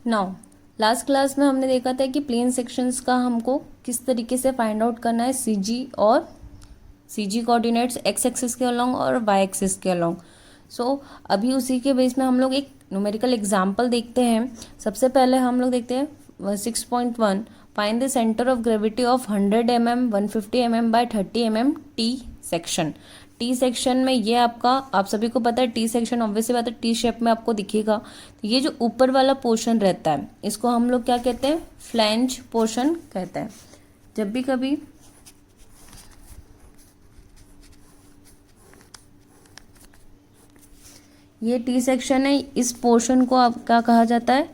Now last class में हमने देखा था कि प्लेन सेक्शंस का हमको किस तरीके से फाइंड आउट करना है, सीजी कोऑर्डिनेट्स एक्स एक्सिस के अलोंग और वाई एक्सिस के अलोंग। सो अभी उसी के बेस में हम लोग एक न्यूमेरिकल एग्जाम्पल देखते हैं। सबसे पहले हम लोग देखते हैं 6.1, find the centre of gravity of 100 mm 150 mm by 30 mm T section. T section में ये आपका, आप सभी को पता है टी सेक्शन ऑब्वियसली बात है टी शेप में आपको दिखेगा। तो ये जो ऊपर वाला पोर्शन रहता है इसको हम लोग क्या कहते हैं, फ्लैंज पोर्शन कहते हैं। जब भी कभी ये टी सेक्शन है, इस पोर्शन को आप क्या कहा जाता है,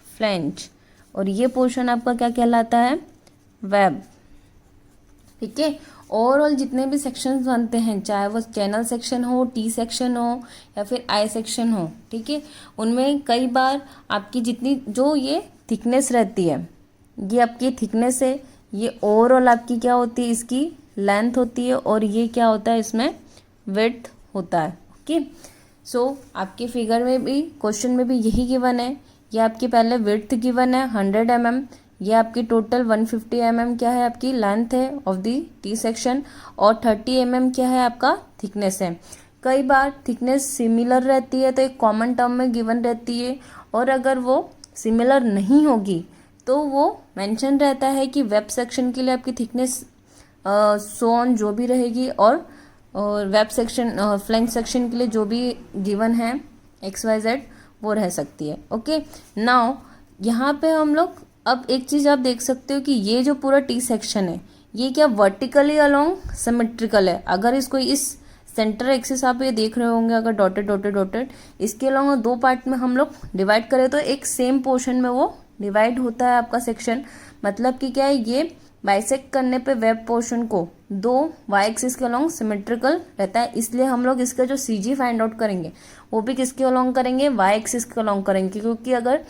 फ्लैंज, और ये पोर्शन आपका क्या कहलाता है, वेब। ठीक है, ओवरऑल जितने भी सेक्शंस बनते हैं, चाहे वो चैनल सेक्शन हो, टी सेक्शन हो या फिर आई सेक्शन हो, ठीक है, उनमें कई बार आपकी जितनी जो ये थिकनेस रहती है, ये आपकी थिकनेस है, ये ओवरऑल आपकी क्या होती है, इसकी लेंथ होती है, और ये क्या होता है, इसमें विड्थ होता है। ओके, सो आपके फिगर में भी, क्वेश्चन में भी यही गिवन है। ये आपकी पहले विड्थ गिवन है 100 mm, ये आपकी टोटल 150 mm क्या है, आपकी लेंथ है ऑफ दी टी सेक्शन, और 30 mm क्या है, आपका थिकनेस है। कई बार थिकनेस सिमिलर रहती है तो एक कॉमन टर्म में गिवन रहती है, और अगर वो सिमिलर नहीं होगी तो वो मेंशन रहता है कि वेब सेक्शन के लिए आपकी थिकनेस सोन जो भी रहेगी, और वेब सेक्शन फ्लैंज सेक्शन के लिए जो भी गिवन है XYZ वो रह सकती है। ओके, नाउ यहाँ पे हम लोग अब एक चीज़ आप देख सकते हो कि ये जो पूरा टी सेक्शन है ये क्या वर्टिकली अलोंग सिमेट्रिकल है। अगर इसको इस सेंटर एक्सिस आप ये देख रहे होंगे, अगर डॉटेड डॉटेड डॉटेड इसके अलोंग दो पार्ट में हम लोग डिवाइड करें तो एक सेम पोर्शन में वो डिवाइड होता है आपका सेक्शन। मतलब कि क्या है, ये बाइसेक्ट करने पे वेब पोर्शन को दो वाई एक्सिस के अलोंग सिमेट्रिकल रहता है, इसलिए हम लोग इसका जो सीजी फाइंड आउट करेंगे वो भी किसके अलोंग करेंगे, वाई एक्सिस के अलोंग करेंगे, क्योंकि अगर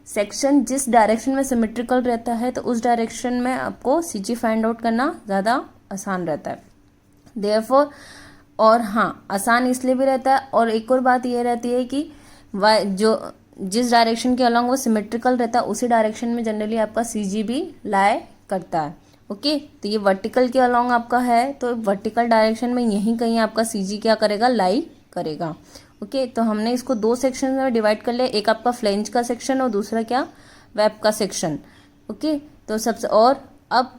सेक्शन जिस डायरेक्शन में सिमेट्रिकल रहता है तो उस डायरेक्शन में आपको सीजी फाइंड आउट करना ज़्यादा आसान रहता है। देयरफॉर, और हाँ आसान इसलिए भी रहता है, और एक और बात ये रहती है कि वाई जो जिस डायरेक्शन के अलोंग वो सिमेट्रिकल रहता है उसी डायरेक्शन में जनरली आपका सीजी भी लाई करता है। ओके, तो ये वर्टिकल के अलोंग आपका है तो वर्टिकल डायरेक्शन में यहीं कहीं आपका सीजी क्या करेगा, लाई करेगा। ओके, तो हमने इसको दो सेक्शन में डिवाइड कर लिया, एक आपका फ्लैंज का सेक्शन और दूसरा क्या, वेब का सेक्शन। ओके, तो सबसे, और अब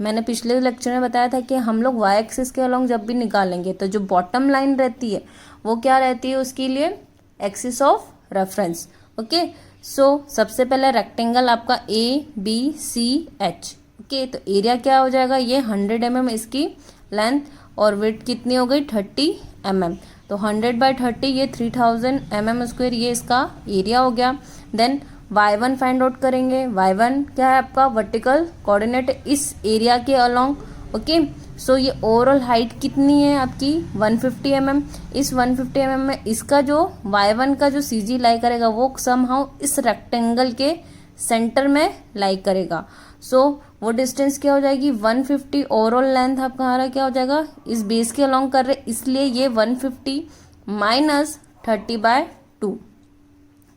मैंने पिछले लेक्चर में बताया था कि हम लोग वाई एक्सिस के अलोंग जब भी निकालेंगे तो जो बॉटम लाइन रहती है वो क्या रहती है, उसके लिए एक्सिस ऑफ रेफरेंस। ओके, सो सबसे पहले रेक्टेंगल आपका ABCH। ओके, तो एरिया क्या हो जाएगा, ये 100 mm इसकी लेंथ, और विड्थ कितनी हो गई 30 mm, तो 100/30 ये 3000 mm², ये इसका एरिया हो गया। देन y1 फाइंड आउट करेंगे, y1 क्या है आपका वर्टिकल कोऑर्डिनेट इस एरिया के अलोंग। ओके, सो ये ओवरऑल हाइट कितनी है आपकी 150 mm, इस 150 mm में इसका जो y1 का जो CG लाई करेगा वो समहाउ इस रेक्टेंगल के सेंटर में लाई करेगा। सो वो डिस्टेंस क्या हो जाएगी 150, ओवरऑल लेंथ आपका हमारा क्या हो जाएगा, इस बेस के अलोंग कर रहे, इसलिए ये 150 माइनस 30/2।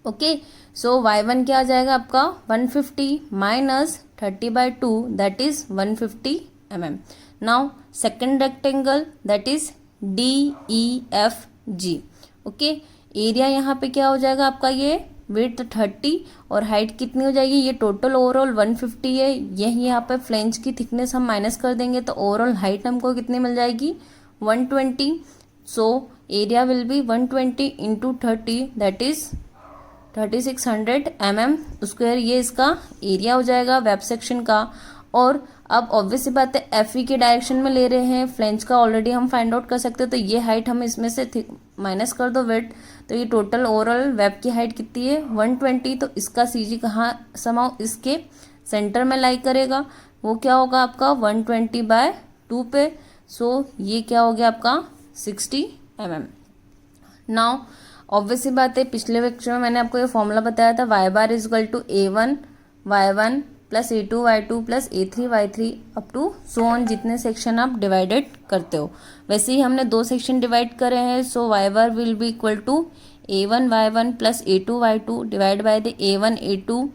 ओके, सो y1 क्या आ जाएगा आपका 150 minus 30/2, that is 150 mm। Now second rectangle that is DEFG। Okay, area यहाँ पे क्या हो जाएगा आपका, ये विड्थ 30 और हाइट कितनी हो जाएगी, ये टोटल ओवरऑल 150 है, यही यहाँ पे फ्लैंज की थिकनेस हम माइनस कर देंगे तो ओवरऑल हाइट हमको कितनी मिल जाएगी 120। So area will be 120 into 30 that is 3600 mm², ये इसका एरिया हो जाएगा वेब सेक्शन का। और अब ऑब्वियस सी बात है FE के डायरेक्शन में ले रहे हैं, फ्लैंज का ऑलरेडी हम फाइंड आउट कर सकते हैं, तो ये हाइट हम इसमें से माइनस कर दो विड्थ, तो ये टोटल ओवरऑल वेब की हाइट कितनी है 120, तो इसका CG कहाँ समाओ इसके सेंटर में लाई करेगा, वो क्या होगा आपका 120/2 पे। सो ये क्या हो गया आपका 60 mm। नाउ ऑब्वियस सी बात है, पिछले लेक्चर में मैंने आपको ये फॉर्मूला बताया था, y bar is equal to A1 Y1 plus A2 Y2 plus A3 Y3 up to so on, जितने सेक्शन आप डिवाइडेड करते हो। वैसे ही हमने दो सेक्शन डिवाइड करे हैं, so y bar will be equal to a1y1 plus a2y2 divide by the a1 a2।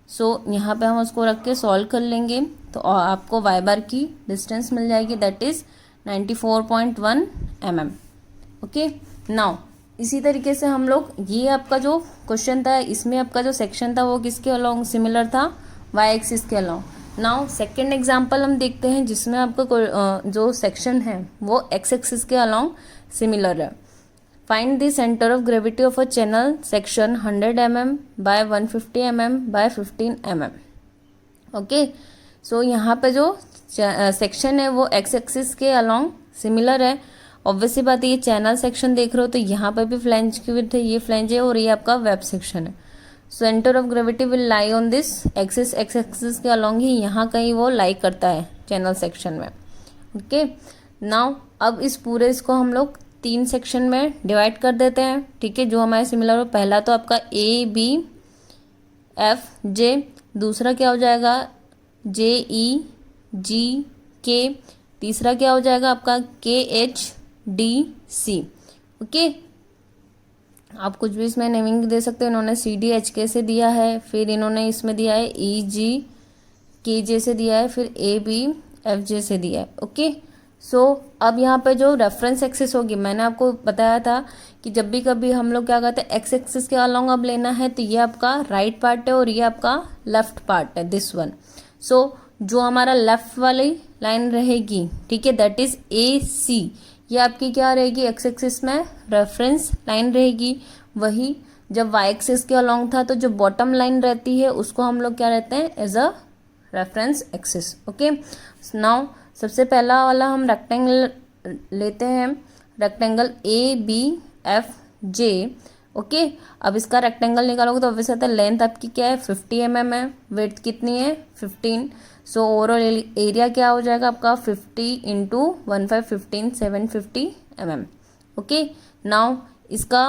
So यहाँ पे हम उसको रख के सॉल्व कर लेंगे तो आपको y बार की डिस्टेंस मिल जाएगी, that is 94.1 mm। Okay, now इसी तरीके से हम लोग, ये आपका जो क्वेश्चन था इसमें आपका जो सेक्शन था वो किसके अलोंग सिमिलर था, y एक्सिस के अलोंग। नाउ सेकेंड एग्जाम्पल हम देखते हैं जिसमें आपका जो सेक्शन है वो x एक्सिस के अलोंग सिमिलर है। Find the centre of gravity of a channel section 100 mm by 150 mm by 15 mm। Okay, so यहाँ पे जो सेक्शन है वो x एक्सिस के अलोंग सिमिलर है। ऑब्वियसली बात है, ये चैनल सेक्शन देख रहे हो तो यहाँ पे भी फ्लैंज की विड्थ है, ये फ्लैंज है और ये आपका वेब सेक्शन है। Centre of gravity will lie on this axis, x axis के अलोंग ही यहाँ कहीं वो लाई करता है चैनल सेक्शन में। ओके, नाउ अब इस पूरे इसको हम लोग 3 सेक्शन में डिवाइड कर देते हैं, ठीक है, जो हमारे सिमिलर हो। पहला तो आपका ए बी एफ जे, दूसरा क्या हो जाएगा जे ई जी के, तीसरा क्या हो जाएगा आपका के एच डी सी। ओके, आप कुछ भी इसमें नेमिंग दे सकते हो। इन्होंने सी डी एच के से दिया है, फिर इन्होंने इसमें दिया है ई जी के जे से दिया है, फिर ए बी एफ जे से दिया है। ओके, सो अब यहाँ पे जो रेफरेंस एक्सिस होगी, मैंने आपको बताया था कि जब भी कभी हम लोग क्या कहते हैं एक्स एक्सिस के अलोंग अब लेना है तो ये आपका राइट पार्ट है और ये आपका लेफ्ट पार्ट है, दिस वन। सो जो हमारा लेफ्ट वाली लाइन रहेगी, ठीक है, दैट इज ए सी, ये आपकी क्या रहेगी एक्स एक्सिस में रेफरेंस लाइन रहेगी। वही जब वाई एक्सिस के अलोंग था तो जो बॉटम लाइन रहती है उसको हम लोग क्या रहते हैं as a reference axis. Okay, now सबसे पहला वाला हम रेक्टेंगल लेते हैं, rectangle A B F J. Okay, अब इसका रेक्टेंगल निकालोगे तो ऑब्वियस आता है लेंथ आपकी क्या है 50 mm है, विड्थ कितनी है 15। सो ओवरऑल एरिया क्या हो जाएगा आपका 50 इंटू 15 750 mm। ओके, नाउ इसका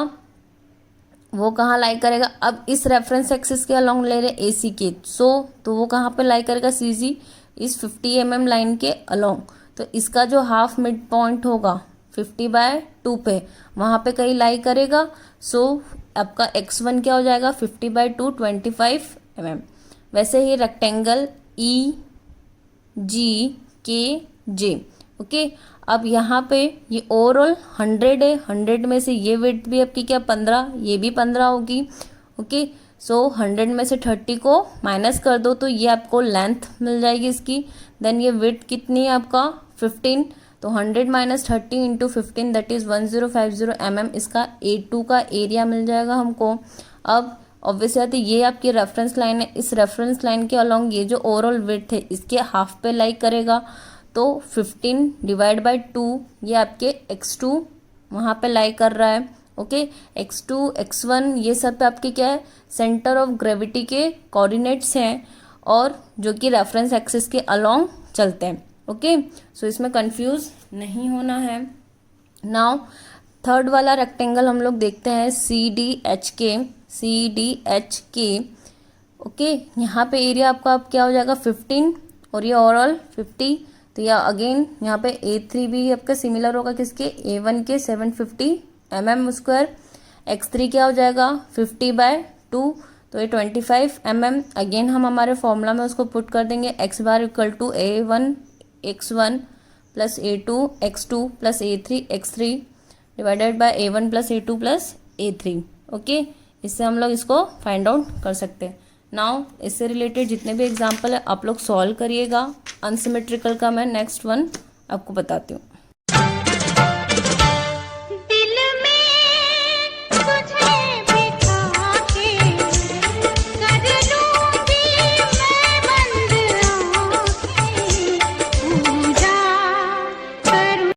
वो कहाँ लाई करेगा, अब इस रेफरेंस एक्सिस के अलोंग ले रहे ए सी के, सो तो वो कहाँ पे लाई करेगा सी जी इस 50 mm लाइन के अलोंग। तो इसका जो हाफ मिड पॉइंट होगा 50/2 पे, वहाँ पे कहीं लाई करेगा। सो आपका x1 क्या हो जाएगा 50/2 25 mm। वैसे ही रेक्टेंगल ई जी के जे। ओके, अब यहाँ पे ये ओवरऑल 100 है, 100 में से ये विड्थ भी आपकी क्या 15, ये भी 15 होगी। ओके, सो 100 में से 30 को माइनस कर दो तो ये आपको लेंथ मिल जाएगी इसकी। देन ये विड्थ कितनी है आपका 15, तो 100 minus 30 into 15 that is 1050 mm इसका A2 का एरिया मिल जाएगा हमको। अब ऑब्वियसली आती ये आपकी रेफरेंस लाइन है, इस रेफरेंस लाइन के अलोंग ये जो ओवरऑल विड्थ है इसके हाफ पे लाई करेगा, तो 15 डिवाइड बाय 2 ये आपके x2 वहाँ पे लाई कर रहा है। ओके, x2 x1 ये सब पे आपके क्या है सेंटर ऑफ ग्रेविटी के कोऑर्डिनेट्स हैं और जो कि रेफरेंस एक्सिस के अलोंग चलते हैं। ओके, सो इसमें कंफ्यूज नहीं होना है। नाउ थर्ड वाला रेक्टेंगल हम लोग देखते हैं सी डी एच के। ओके, यहाँ पे एरिया आपका अब क्या हो जाएगा 15 और ये ओवरऑल 50, तो या अगेन यहाँ पे A3 भी आपका सिमिलर होगा किसके A1 के 750 mm स्क्वायर। x3 क्या हो जाएगा 50/2, तो ये 25 mm। अगेन हम हमारे फॉर्मूला में उसको पुट कर देंगे x bar equal to A1 x1 plus A2 x2 plus A3 x3 divided by A1 plus A2 plus A3। Okay, इससे हम लोग इसको फाइंड आउट कर सकते हैं। नाउ इससे रिलेटेड जितने भी एग्जाम्पल है आप लोग सॉल्व करिएगा। अनसिमेट्रिकल का मैं नेक्स्ट वन आपको बताती हूँ।